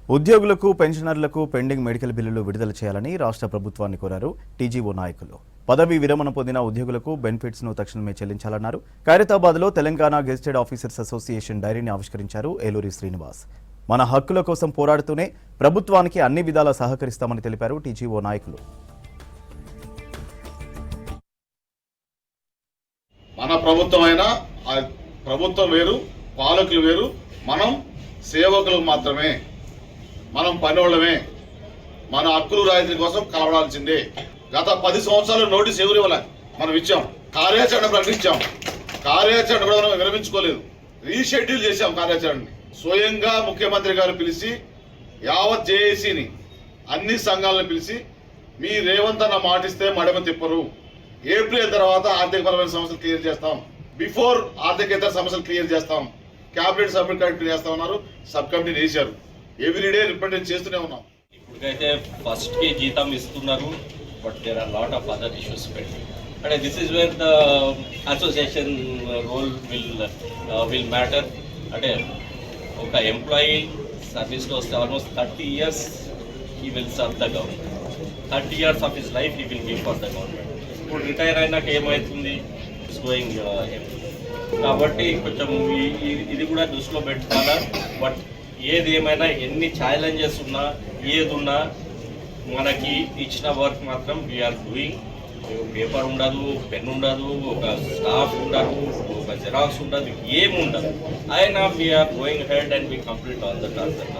ఉద్యోగులకు పెన్షనర్లకు pending medical బిల్లులు విడుదల చేయాలని రాష్ట్ర ప్రభుత్వాన్ని కోరారు టీజీఓ నాయకులు. పదవీ విరమణ పొందిన ఉద్యోగులకు బెనిఫిట్స్ ను తక్షణమే చెల్లించాలన్నారు. ఖైరతాబాద్లో తెలంగాణ గెజిటెడ్ ఆఫీసర్స్ అసోసియేషన్ డైరీని ఆవిష్కరించారు ఏలూరి శ్రీనివాస్. మన హక్కుల కోసం పోరాడుతూనే ప్రభుత్వానికి అన్ని విధాలా సహకరిస్తామని తెలిపారు టీజీఓ నాయకులు. మన ప్రభుత్వమైనా ప్రభుత్వం వేరు, పాలకులు వేరు, మనం సేవకులు మాత్రమే, మనం పనివాళ్ళమే. మన హక్కులు రాయితీ కోసం కలవడాల్సిందే. గత 10 సంవత్సరాలు నోటీస్ ఎవరు ఇవ్వలే, మనం ఇచ్చాం. కార్యాచరణ ప్రకటించాం, కార్యాచరణ కూడా మనం విరమించుకోలేదు, రీషెడ్యూల్ చేశాం కార్యాచరణని. స్వయంగా ముఖ్యమంత్రి గారు పిలిచి యావత్ జేఏసీని అన్ని సంఘాలను పిలిచి మీ రేవంత్ అన్న మాటిస్తే మడమ తిప్పరు, ఏప్రిల్ తర్వాత ఆర్థికపరమైన సమస్యలు క్లియర్ చేస్తాం, బిఫోర్ ఆర్థికేతర సమస్యలు క్లియర్ చేస్తాం, క్యాబినెట్ సబ్ కమిటీ చేస్తా ఉన్నారు, సబ్ కమిటీ వేశారు. ఎవ్రీడే రిప్రజెంట్ చేస్తూనే ఉన్నాం. ఇప్పటికైతే ఫస్ట్ కి జీతం ఇస్తున్నారు, but there are lot of other issues pending. అంటే this is where the association role will matter. అంటే ఒక ఎంప్లాయీ సర్వీస్లో వస్తే almost 30 years he will serve the government. 30 years of his life he will give for the government. ఇప్పుడు retire అయినాక ఏమవుతుంది, it's going. కాబట్టి కొంచెం ఇది కూడా దృష్టిలో పెట్టుకోవాలా. బట్ ఏది ఏమైనా, ఎన్ని ఛాలెంజెస్ ఉన్నా, ఏది ఉన్నా, మనకి ఇచ్చిన వర్క్ మాత్రం వీఆర్ డూయింగ్. పేపర్ ఉండదు, పెన్ ఉండదు, ఒక స్టాఫ్ ఉండదు, ఒక జెరాక్స్ ఉండదు, ఏమి ఉండదు. అయినా we are going head and we complete all the task.